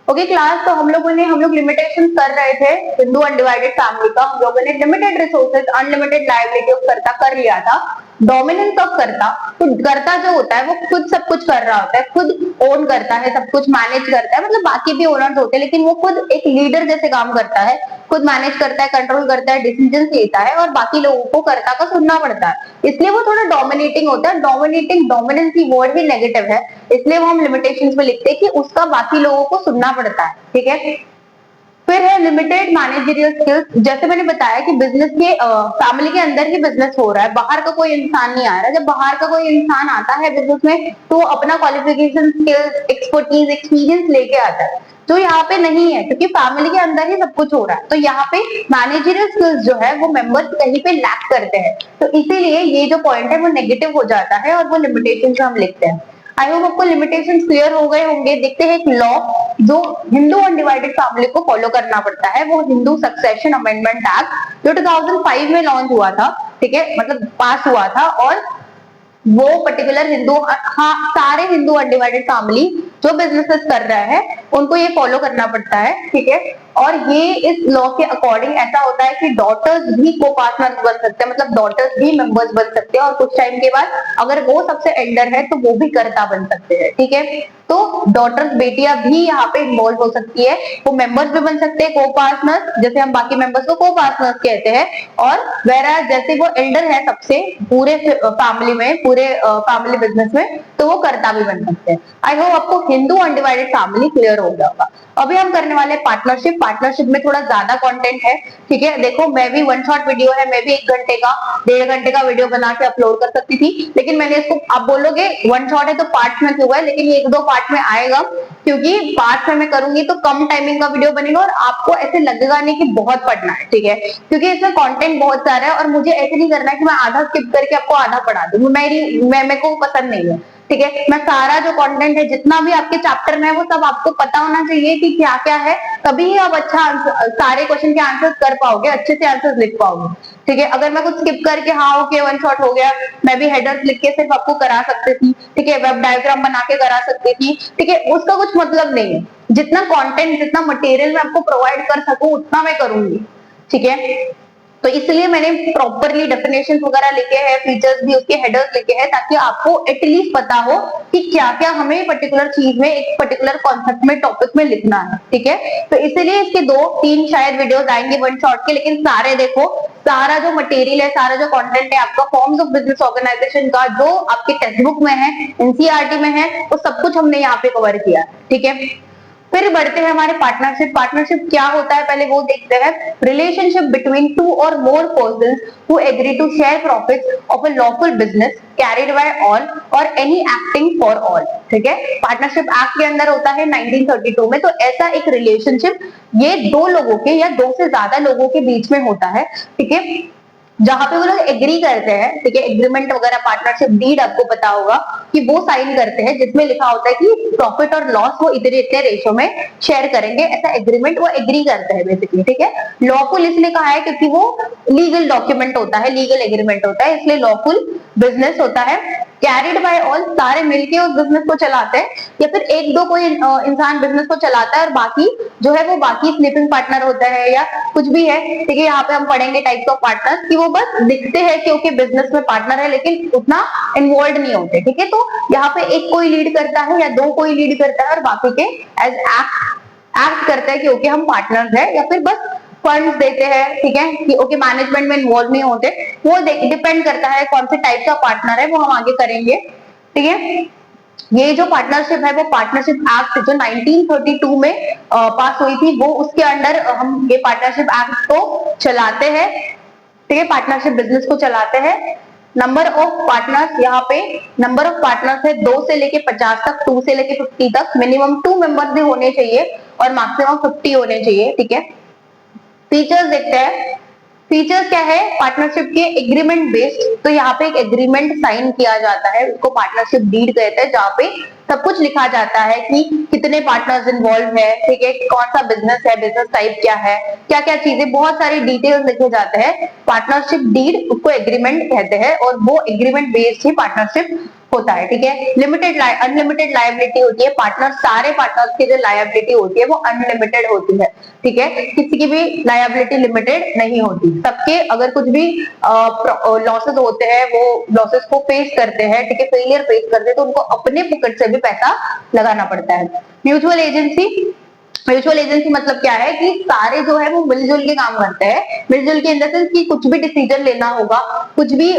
Okay class, तो हम लोग लिमिटेशन कर रहे थे हिंदू अनडिवाइडेड फैमिली का। हम लोगों ने limited resources unlimited liability of कर्ता कर लिया था। डोमिनेंस ऑफ कर्ता, तो कर्ता जो होता है वो खुद सब कुछ कर रहा होता है, खुद ओन करता है, सब कुछ मैनेज करता है, मतलब बाकी भी ओनर्स होते हैं लेकिन वो खुद एक लीडर जैसे काम करता है, खुद मैनेज करता है, कंट्रोल करता है, डिसीजन लेता है और बाकी लोगों को कर्ता का सुनना पड़ता है, इसलिए वो थोड़ा डोमिनेटिंग होता है। डोमिनेटिंग, डोमिनेंस की वर्ड ही नेगेटिव है, इसलिए वो हम लिमिटेशंस में लिखते हैं कि उसका बाकी लोगों को सुनना पड़ता है, ठीक है। फिर है लिमिटेड मैनेजरियल स्किल्स। जैसे मैंने बताया कि बिजनेस के फैमिली के अंदर ही बिजनेस हो रहा है, बाहर का कोई इंसान नहीं आ रहा है। जब बाहर का कोई इंसान आता है बिजनेस में तो वो अपना क्वालिफिकेशन, स्किल्स, एक्सपर्टीज, एक्सपीरियंस लेके आता है, जो यहाँ पे नहीं है क्योंकि फैमिली के अंदर ही सब कुछ हो रहा है। तो यहाँ पे मैनेजरियल स्किल्स जो है वो मेंबर्स कहीं पे लैक करते हैं, तो इसीलिए ये जो पॉइंट है वो नेगेटिव हो जाता है और वो लिमिटेशन हम लिखते हैं। आई होप आपको लिमिटेशंस क्लियर हो गए होंगे। देखते हैं एक लॉ जो हिंदू अनडिवाइडेड फैमिली को फॉलो करना पड़ता है, वो हिंदू सक्सेशन अमेंडमेंट एक्ट जो 2005 में लॉन्च हुआ था, ठीक है, मतलब पास हुआ था। और वो पर्टिकुलर हिंदू, हाँ, सारे हिंदू अनडिवाइडेड फैमिली जो बिजनेसेस कर रहा है उनको ये फॉलो करना पड़ता है, ठीक है। और ये इस लॉ के अकॉर्डिंग ऐसा होता है कि डॉटर्स भी को पार्टनर्स बन सकते हैं, मतलब डॉटर्स भी मेंबर्स बन सकते हैं और कुछ टाइम के बाद अगर वो सबसे एल्डर है तो वो भी कर्ता बन सकते हैं, ठीक है। तो डॉटर्स, बेटियां भी यहाँ पे इन्वॉल्व हो सकती है, वो मेंबर्स भी बन सकते हैं, को पार्टनर्स, जैसे हम बाकी मेंबर्स को को पार्टनर्स कहते हैं। और वेरा जैसे वो एल्डर है सबसे पूरे फैमिली में, पूरे फैमिली बिजनेस में, तो वो कर्ता भी बन सकते हैं। आई होप आपको हिंदू अनडिवाइडेड फैमिली क्लियर हो गया होगा। अभी हम करने वाले पार्टनरशिप। पार्टनरशिप में थोड़ा ज्यादा कंटेंट है, ठीक है। देखो, मैं भी वन शॉट वीडियो है, मैं भी 1 घंटे का, 1.5 घंटे का वीडियो बना के अपलोड कर सकती थी, लेकिन मैंने इसको, आप बोलोगे वन शॉट है तो पार्ट में क्यों है, लेकिन ये 1-2 पार्ट में आएगा क्योंकि पार्ट में मैं करूंगी तो कम टाइमिंग का वीडियो बनेगा और आपको ऐसे लगेगा नहीं कि बहुत पढ़ना है, ठीक है, क्योंकि इसमें कंटेंट बहुत सारा है और मुझे ऐसे नहीं करना है कि मैं आधा स्किप करके आपको आधा पढ़ा दूं, मेरे को पसंद नहीं है, ठीक है। मैं सारा जो कंटेंट है जितना भी आपके चैप्टर में है वो सब आपको पता होना चाहिए कि क्या क्या है, तभी ही आप अच्छा सारे क्वेश्चन के आंसर कर पाओगे, अच्छे से आंसर लिख पाओगे, ठीक है। अगर मैं कुछ स्किप करके हाँ ओके वन शॉट हो गया, मैं भी हेडर्स लिख के सिर्फ आपको करा सकती थी, ठीक है, वेब डायग्राम बना के करा सकती थी, ठीक है, उसका कुछ मतलब नहीं है। जितना कंटेंट, जितना मटेरियल मैं आपको प्रोवाइड कर सकूं उतना मैं करूंगी, ठीक है। तो इसलिए मैंने प्रॉपरली डेफिनेशन वगैरह लिखे हैं, फीचर्स भी उसके हेडर्स लिखे हैं, ताकि आपको एटलीस्ट पता हो कि क्या क्या हमें पर्टिकुलर चीज में, एक पर्टिकुलर कॉन्सेप्ट में, टॉपिक में लिखना है, ठीक है। तो इसीलिए इसके 2-3 शायद वीडियोस आएंगे वन शॉट के, लेकिन सारे देखो, सारा जो मटेरियल है, सारा जो कंटेंट है आपका फॉर्म्स ऑफ बिजनेस ऑर्गेनाइजेशन का, जो आपके टेक्स्ट बुक में है, एनसीईआरटी में है, वो सब कुछ हमने यहाँ पे कवर किया, ठीक है। फिर बढ़ते हैं हमारे पार्टनरशिप। पार्टनरशिप क्या होता है पहले वो देखते हैं। Relationship between 2 or more persons who agree to share profits of a lawful business carried by all or any acting for all, ठीक है। पार्टनरशिप एक्ट के अंदर होता है 1932 में। तो ऐसा एक रिलेशनशिप ये 2 लोगों के या 2 से ज्यादा लोगों के बीच में होता है, ठीक है, जहां पे वो लोग एग्री करते हैं, ठीक है, एग्रीमेंट वगैरह, पार्टनरशिप डीड आपको पता होगा कि वो साइन करते हैं, जिसमें लिखा होता है कि प्रॉफिट और लॉस वो इतने इतने रेशो में शेयर करेंगे, ऐसा एग्रीमेंट वो एग्री करते हैं बेसिकली, ठीक है। लॉफुल इसलिए कहा है क्योंकि वो लीगल डॉक्यूमेंट होता है, लीगल एग्रीमेंट होता है, इसलिए लॉफुल बिजनेस होता है। कैरिड बाय ऑल, सारे मिलके उस बिजनेस को चलाते हैं, या फिर 1-2 कोई इंसान बिजनेस को चलाता है और बाकी जो है वो बाकी स्लीपिंग पार्टनर होता है या कुछ भी है, ठीक है। यहाँ पे हम पढ़ेंगे टाइप्स ऑफ पार्टनर्स कि वो बस दिखते हैं क्योंकि बिजनेस में पार्टनर है लेकिन उतना इन्वॉल्व नहीं होते, ठीक है। तो यहाँ पे एक कोई लीड करता है या 2 कोई लीड करता है और बाकी के एज एक्ट करते हैं क्योंकि हम पार्टनर्स है, या फिर बस फंड्स देते हैं, ठीक है, कि ओके मैनेजमेंट में इन्वॉल्व नहीं होते। वो डिपेंड करता है कौन से टाइप का पार्टनर है, वो हम आगे करेंगे, ठीक है। ये जो पार्टनरशिप है वो पार्टनरशिप एक्ट जो 1932 में पास हुई थी, वो उसके अंडर हम ये पार्टनरशिप एक्ट को चलाते हैं, ठीक है, पार्टनरशिप बिजनेस को चलाते हैं। नंबर ऑफ पार्टनर्स, यहाँ पे नंबर ऑफ पार्टनर्स है 2 से लेके 50 तक, 2 से लेके 50 तक, मिनिमम 2 मेंबर्स भी होने चाहिए और मैक्सिमम 50 होने चाहिए, ठीक है। फीचर्स देखते हैं। फीचर्स क्या है पार्टनरशिप के, एग्रीमेंट बेस्ड, तो यहाँ पे एक एग्रीमेंट साइन किया जाता है, उसको पार्टनरशिप डीड कहते हैं, जहाँ पे सब कुछ लिखा जाता है कि कितने पार्टनर्स इन्वॉल्व है, ठीक है, कौन सा बिजनेस है, बिजनेस टाइप क्या है, क्या क्या चीजें, बहुत सारी डिटेल्स लिखे जाते हैं। पार्टनरशिप डीड उसको एग्रीमेंट कहते हैं और वो एग्रीमेंट बेस्ड ही पार्टनरशिप होता है, ठीक है। लिमिटेड अनलिमिटेड लायबिलिटी होती है, पार्टनर सारे पार्टनर्स की जो लायबिलिटी होती है वो अनलिमिटेड होती है, ठीक है, किसी की भी लायबिलिटी लिमिटेड नहीं होती। सबके अगर कुछ भी लॉसेस होते हैं वो लॉसेस को फेस करते हैं, ठीक है, फेलियर फेस करते हैं तो उनको अपने पॉकेट से भी पैसा लगाना पड़ता है। म्यूचुअल एजेंसी, म्यूचुअल एजेंसी मतलब क्या है कि सारे जो है वो मिलजुल के काम करते हैं। मिलजुल के इन द सेंस कि कुछ भी डिसीजन लेना होगा, कुछ भी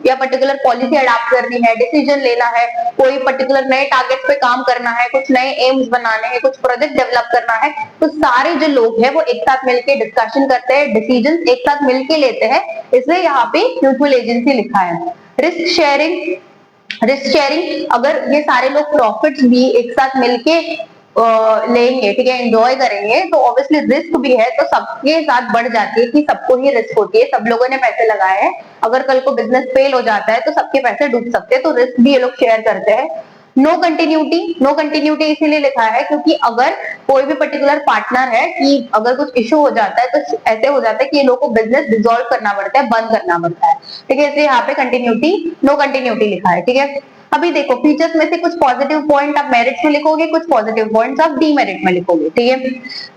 या पर्टिकुलर पॉलिसी अडॉप्ट करनी है, डिसीजन लेना है, कोई पर्टिकुलर नए टारगेट पे काम करना है, कुछ नए एम्स बनाने हैं, कुछ प्रोजेक्ट डेवलप करना है, तो सारे जो लोग हैं वो एक साथ मिलकर डिस्कशन करते हैं, डिसीजन एक साथ मिलकर लेते हैं, इसलिए यहाँ पे म्यूचुअल एजेंसी लिखा है। रिस्क शेयरिंग, रिस्क शेयरिंग अगर ये सारे लोग प्रॉफिट्स भी एक साथ मिलके लेंगे, ठीक है, एंजॉय करेंगे तो ऑब्वियसली रिस्क भी है, तो सबके साथ बढ़ जाती है कि सबको ही रिस्क होती है, सब लोगों ने पैसे लगाए हैं, अगर कल को बिजनेस फेल हो जाता है तो सबके पैसे डूब सकते हैं, तो रिस्क भी ये लोग शेयर करते हैं। नो कंटिन्यूटी, नो कंटिन्यूटी इसीलिए लिखा है क्योंकि अगर कोई भी पर्टिकुलर पार्टनर है कि अगर कुछ इशू हो जाता है तो ऐसे हो जाता है कि ये लोग को बिजनेस डिसॉल्व करना पड़ता है, बंद करना पड़ता है, ठीक है, इसलिए यहाँ पे कंटिन्यूटी, नो कंटिन्यूटी लिखा है, ठीक है। अभी देखो फीचर्स में से कुछ पॉजिटिव पॉइंट आप मेरिट्स में लिखोगे, कुछ पॉजिटिव पॉइंट्स आप डीमेरिट में लिखोगे, ठीक है।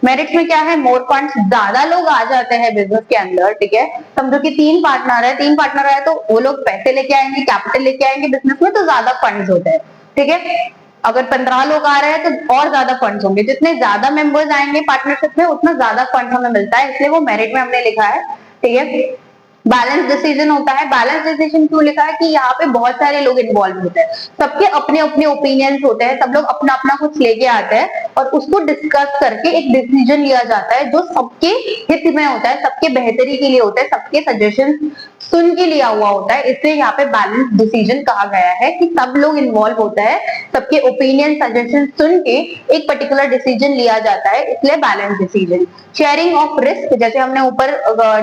मेरिट्स में क्या है, मोर फंड्स, ज्यादा लोग आ जाते हैं बिजनेस के अंदर, ठीक है, समझो कि 3 पार्टनर है तो वो लोग पैसे लेके आएंगे, कैपिटल लेके आएंगे बिजनेस में, तो ज्यादा फंड्स होते हैं, ठीक है। अगर 15 लोग आ रहे हैं तो और ज्यादा फंड्स होंगे, जितने ज्यादा मेंबर्स आएंगे पार्टनरशिप में उतना ज्यादा फंड हमें मिलता है, इसलिए वो मेरिट में हमने लिखा है, ठीक है। बैलेंस डिसीजन होता है, बैलेंस डिसीजन क्यों लिखा है कि यहाँ पे बहुत सारे लोग इन्वॉल्व होते हैं, सबके अपने अपने ओपिनियंस होते हैं, सब लोग अपना अपना कुछ लेके आते हैं और उसको डिस्कस करके एक डिसीजन लिया जाता है जो सबके हित में होता है, सबके बेहतरी के लिए होता है, सबके सजेशन सुन के लिया हुआ होता है, इसलिए यहाँ पे बैलेंस डिसीजन कहा गया है कि सब लोग इन्वॉल्व होता है, सबके ओपिनियन सजेशन सुन के एक पर्टिकुलर डिसीजन लिया जाता है, इसलिए balance decision. Sharing of risk, जैसे हमने ऊपर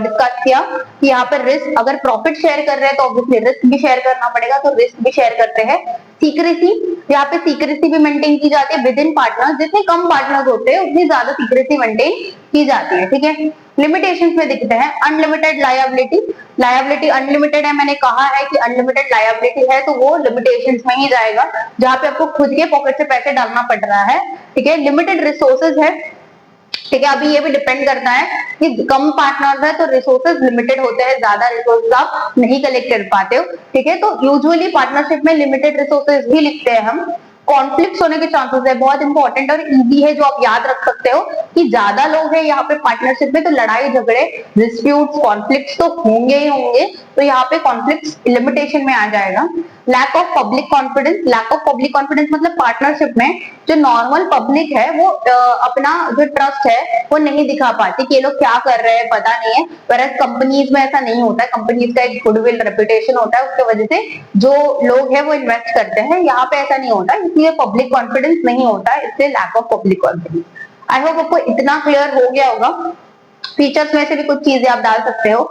डिस्कस किया कि यहाँ पर रिस्क, अगर प्रॉफिट शेयर कर रहे हैं तो ऑब्वियसली रिस्क भी शेयर करना पड़ेगा, तो रिस्क भी शेयर करते हैं। सीक्रेसी, यहाँ पे सीक्रेसी भी मेंटेन की जाती है विद इन पार्टनर, जितने कम पार्टनर्स होते हैं उतनी ज्यादा सीक्रेसी मेंटेन की जाती है, ठीक है। लिमिटेशंस में दिखते हैं अनलिमिटेड लायबिलिटी, लायबिलिटी अनलिमिटेड है, मैंने कहा है कि अनलिमिटेड लायबिलिटी है तो वो लिमिटेशंस में ही जाएगा जहां पे आपको खुद के पॉकेट से पैसे डालना पड़ रहा है, ठीक है। लिमिटेड रिसोर्सेज है, ठीक है, अभी ये भी डिपेंड करता है कि कम पार्टनर्स है तो रिसोर्सेज लिमिटेड होते हैं, ज्यादा रिसोर्सेज आप नहीं कलेक्ट कर पाते हो, ठीक है, तो यूजुअली पार्टनरशिप में लिमिटेड रिसोर्सेज ही लिखते हैं हम। कॉन्फ्लिक्ट होने के चांसेस है, बहुत इंपॉर्टेंट और इजी है जो आप याद रख सकते हो कि ज्यादा लोग हैं यहाँ पे पार्टनरशिप में तो लड़ाई झगड़े डिस्प्यूट्स कॉन्फ्लिक्ट्स तो होंगे ही होंगे, तो यहाँ पे कॉन्फ्लिक्ट्स लिमिटेशन में आ जाएगा। Lack of public confidence, lack of public confidence मतलब पार्टनरशिप में जो नॉर्मल पब्लिक है वो अपना जो ट्रस्ट है वो नहीं दिखा पाती कि ये लोग क्या कर रहे हैं पता नहीं है, पर कंपनीज में ऐसा नहीं होता है, कंपनीज का एक गुडविल रेपुटेशन होता है, उसकी वजह से जो लोग हैं वो इन्वेस्ट करते हैं, यहाँ पे ऐसा नहीं होता, इसलिए पब्लिक कॉन्फिडेंस नहीं होता है, इसलिए lack of public confidence. I hope आपको इतना क्लियर हो गया होगा। फीचर्स में से भी कुछ चीजें आप डाल सकते हो,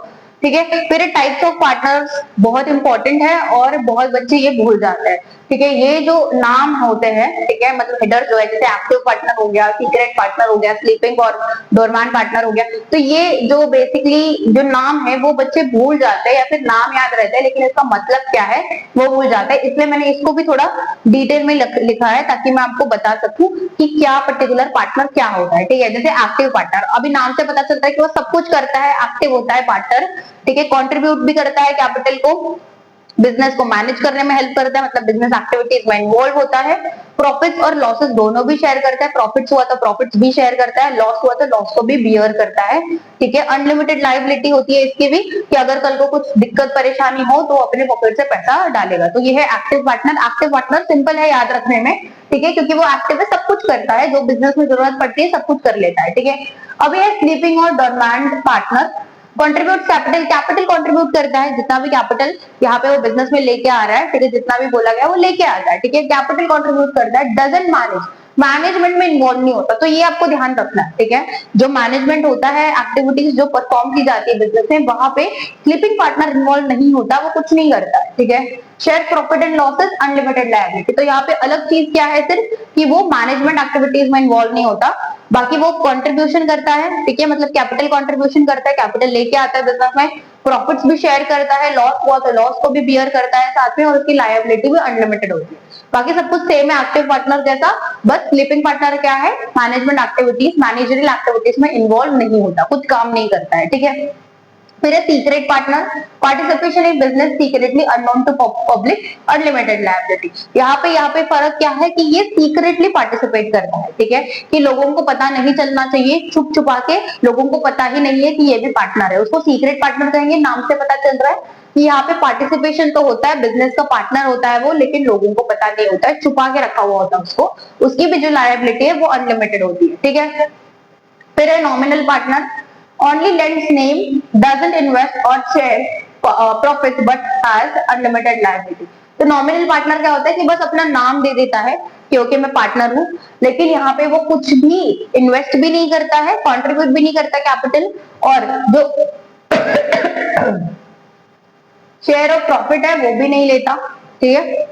ठीक है। फिर टाइप्स ऑफ पार्टनर्स बहुत इंपॉर्टेंट है और बहुत बच्चे ये भूल जाते हैं, ठीक है। ये जो नाम होते हैं, ठीक है, मतलब हेडर जो है, जैसे एक्टिव पार्टनर हो गया, सीक्रेट पार्टनर हो गया, स्लीपिंग और डोरमैन पार्टनर हो गया, तो ये जो बेसिकली जो नाम है वो बच्चे भूल जाते हैं या फिर नाम याद रहता है लेकिन इसका मतलब क्या है वो भूल जाता है, इसलिए मैंने इसको भी थोड़ा डिटेल में लिखा है ताकि मैं आपको बता सकूं कि क्या पर्टिकुलर पार्टनर क्या होता है, ठीक है। जैसे एक्टिव पार्टनर, अभी नाम से पता चलता है कि वो सब कुछ करता है, एक्टिव होता है पार्टनर, ठीक है, कंट्रीब्यूट भी करता है कैपिटल को, बिजनेस को मैनेज करने में हेल्प करता है, मतलब बिजनेस एक्टिविटीज में इन्वॉल्व होता है, प्रॉफिट्स और लॉसेस दोनों भी शेयर करता है, प्रॉफिट्स हुआ तो प्रॉफिट्स भी शेयर करता है, लॉस हुआ तो लॉस को भी बियर करता है, ठीक है। अनलिमिटेड लायबिलिटी होती है इसकी भी कि अगर कल को कुछ दिक्कत परेशानी हो तो अपने पॉकेट से पैसा डालेगा, तो ये है active partner. Active partner simple है याद रखने में, ठीक है, क्योंकि वो एक्टिव है, सब कुछ करता है, जो बिजनेस में जरूरत पड़ती है सब कुछ कर लेता है, ठीक है। अब ये स्लीपिंग और dormant partner, contribute capital, capital contribute करता है, जितना भी कैपिटल यहाँ पे वो बिजनेस में लेके आ रहा है, ठीक है, जितना भी बोला गया वो लेके आता है, ठीक है, कैपिटल कंट्रीब्यूट करता है। डजंट मैनेज, मैनेजमेंट में इन्वॉल्व नहीं होता। तो ये आपको ध्यान रखना है, ठीक है। जो मैनेजमेंट होता है, एक्टिविटीज जो परफॉर्म की जाती है बिजनेस में, वहां पे स्लीपिंग पार्टनर इन्वॉल्व नहीं होता, वो कुछ नहीं करता है, ठीक है। Share profit and losses, unlimited liability, तो यहाँ पे अलग चीज क्या है सिर्फ कि वो मैनेजमेंट एक्टिविटीज में इन्वॉल्व नहीं होता, बाकी वो कंट्रीब्यूशन करता है, ठीक है, मतलब कैपिटल कंट्रीब्यूशन करता है, कैपिटल लेके आता है बिजनेस में, प्रॉफिट्स भी शेयर करता है, लॉस हुआ तो लॉस को भी बियर करता है साथ में, और उसकी लायबिलिटी भी अनलिमिटेड होती है। बाकी सब कुछ सेम है एक्टिव पार्टनर जैसा, बस स्लीपिंग पार्टनर क्या है, मैनेजमेंट एक्टिविटीज, मैनेजरियल एक्टिविटीज में इन्वॉल्व नहीं होता, कुछ काम नहीं करता है, ठीक है। फिर है secret partner, participation in business secretly unknown to public, unlimited liability. यहाँ पे फर्क क्या है कि ये सीक्रेटली पार्टिसिपेट करता है, ठीक है, कि लोगों को पता नहीं चलना चाहिए, छुप छुपा के, लोगों को पता ही नहीं है कि ये भी पार्टनर है, उसको सीक्रेट पार्टनर कहेंगे। नाम से पता चल रहा है कि यहाँ पे पार्टिसिपेशन तो होता है, बिजनेस का पार्टनर होता है वो, लेकिन लोगों को पता नहीं होता है, छुपा के रखा हुआ होता है उसको, उसकी भी जो लायबिलिटी है वो अनलिमिटेड होती है, ठीक है। फिर है nominal partner, only lends name, doesn't invest or share profits but has unlimited liability। तो नॉमिनल पार्टनर क्या होता है कि बस अपना नाम दे देता है क्योंकि मैं पार्टनर हूं, लेकिन यहाँ पे वो कुछ भी इन्वेस्ट भी नहीं करता है, कंट्रीब्यूट भी नहीं करता कैपिटल, और जो शेयर ऑफ प्रॉफिट है वो भी नहीं लेता, ठीक है,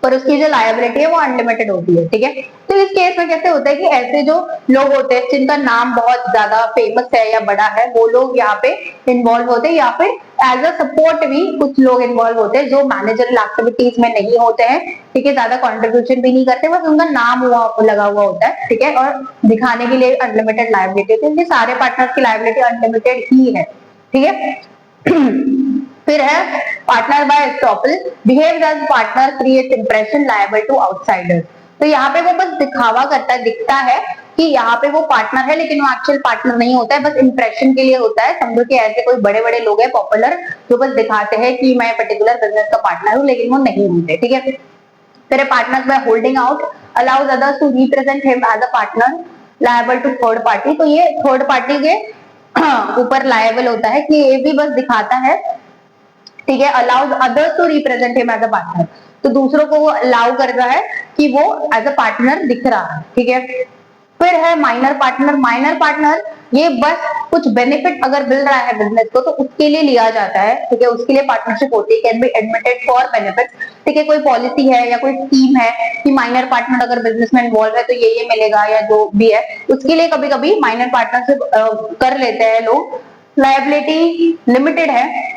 पर उसकी जो लायबिलिटी है वो अनलिमिटेड होती है, ठीक है। तो इस केस में कैसे होता है कि ऐसे जो लोग होते हैं जिनका नाम बहुत ज्यादा फेमस है या बड़ा है, वो लोग यहाँ पे इन्वॉल्व होते हैं, या फिर एज अ सपोर्ट भी कुछ लोग इन्वॉल्व होते हैं जो मैनेजरल एक्टिविटीज में नहीं होते हैं, ठीक है, ज्यादा कंट्रीब्यूशन भी नहीं करते, बस उनका नाम लगा हुआ होता है, ठीक है, और दिखाने के लिए अनलिमिटेड लायबिलिटी होती है। सारे पार्टनर्स की लायबिलिटी अनलिमिटेड ही है, ठीक है। फिर है partner by estoppel, behaves as partner, creates impression liable to outsiders. तो यहाँ पे वो बस दिखावा करता है, दिखता है कि यहाँ पे वो पार्टनर है, लेकिन वो एक्चुअल पार्टनर नहीं होता है, बस इंप्रेशन के लिए होता है। समझो कि ऐसे कोई बड़े बड़े लोग हैं पॉपुलर, जो बस दिखाते हैं कि मैं पर्टिकुलर बिजनेस का पार्टनर हूँ, लेकिन वो नहीं होते, ठीक है। फिर partners by holding out, allows others to represent him as a partner, liable to third party. तो ये थर्ड पार्टी के ऊपर लायबल होता है कि ये भी बस दिखाता है, ठीक है, allows others to represent him as a partner, तो दूसरों को वो अलाउ कर रहा है कि वो एज अ पार्टनर दिख रहा है, ठीक है। फिर है माइनर पार्टनर, माइनर पार्टनर ये बस कुछ बेनिफिट अगर मिल रहा है बिजनेस को तो उसके लिए लिया जाता है, ठीक है, उसके लिए पार्टनरशिप होती है, can be admitted for benefit, ठीक है, कोई पॉलिसी है या कोई स्कीम है कि माइनर पार्टनर अगर बिजनेस में इन्वॉल्व है तो ये मिलेगा, या जो भी है उसके लिए कभी कभी माइनर पार्टनरशिप कर लेते हैं लोग। लायबिलिटी लिमिटेड है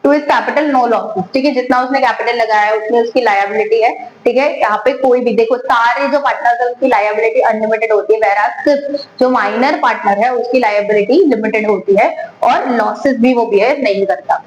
to is capital, no losses, ठीक है, जितना उसने कैपिटल लगाया है उसमें उसकी लायबिलिटी है, ठीक है। यहाँ पे कोई भी देखो सारे जो पार्टनर्स है उसकी लायबिलिटी अनलिमिटेड होती है, whereas सिर्फ जो माइनर पार्टनर है उसकी लायबिलिटी लिमिटेड होती है और लॉसेस भी वो बियर नहीं करता।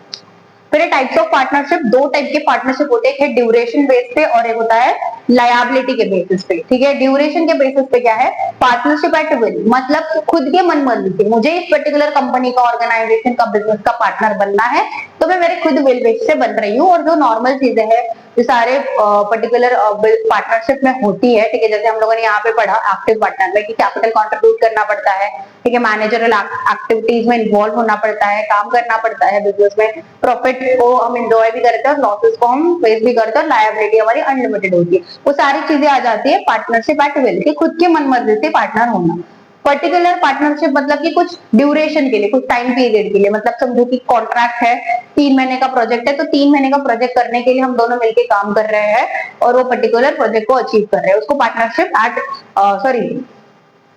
फिर टाइप्स ऑफ पार्टनरशिप, दो टाइप के पार्टनरशिप होते हैं, एक है ड्यूरेशन बेस पे और एक होता है लायबिलिटी के बेसिस पे, ठीक है। ड्यूरेशन के बेसिस पे क्या है, पार्टनरशिप एट विल, मतलब खुद के मन मर्जी से मुझे इस पर्टिकुलर कंपनी का, ऑर्गेनाइजेशन का, बिजनेस का पार्टनर बनना है तो मैं मेरे खुद विल बेस से बन रही हूँ। और जो नॉर्मल चीजें हैं जो सारे पर्टिकुलर पार्टनरशिप में होती है, ठीक है, जैसे हम लोगों ने यहाँ पे पढ़ा एक्टिव पार्टनर में कि कैपिटल कंट्रीब्यूट करना पड़ता है, ठीक है, मैनेजरल एक्टिविटीज में इन्वॉल्व होना पड़ता है, काम करना पड़ता है बिजनेस में, प्रॉफिट को हम एंजॉय भी करते हैं और लॉसेस को हम फेस भी करते हैं, और लायबिलिटी हमारी अनलिमिटेड होती है। वो सारी चीजें आ जाती है पार्टनरशिप एट विल, कि खुद के मन मर्जी से पार्टनर होना। पर्टिकुलर पार्टनरशिप मतलब कि कुछ ड्यूरेशन के लिए, कुछ टाइम पीरियड के लिए, मतलब समझो कि कॉन्ट्रैक्ट है, 3 महीने का प्रोजेक्ट है, तो 3 महीने का प्रोजेक्ट करने के लिए हम दोनों मिलकर काम कर रहे हैं और वो पर्टिकुलर प्रोजेक्ट को अचीव कर रहे हैं, उसको पार्टनरशिप एट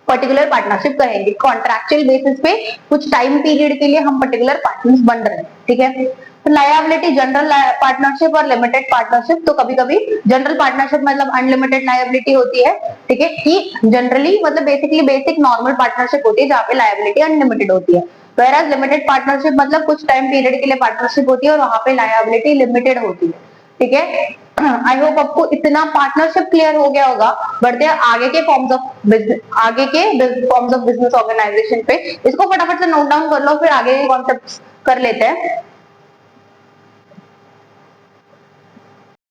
पर्टिकुलर पार्टनरशिप कहेंगे। कॉन्ट्रैक्चुअल बेसिस पे कुछ टाइम पीरियड के लिए हम पर्टिकुलर पार्टनर्स बन रहे हैं, ठीक है। लायबिलिटी, जनरल पार्टनरशिप और लिमिटेड पार्टनरशिप। तो कभी कभी जनरल पार्टनरशिप मतलब अनलिमिटेड लायबिलिटी होती है, ठीक है, कि जनरली मतलब बेसिकली बेसिक नॉर्मल पार्टनरशिप होती है जहाँ पे लायबिलिटी अनलिमिटेड होती है। whereas लिमिटेड पार्टनरशिप मतलब कुछ टाइम पीरियड के लिए पार्टनरशिप होती है और वहां पे लायबिलिटी लिमिटेड होती है, ठीक है। आई होप आपको इतना पार्टनरशिप क्लियर हो गया होगा। बढ़ते हैं आगे के फॉर्म्स ऑफ बिजनेस, आगे के फॉर्म्स ऑफ बिजनेस ऑर्गेनाइजेशन पे। इसको फटाफट से नोट डाउन कर लो, फिर आगे के कॉन्सेप्ट्स कर लेते हैं।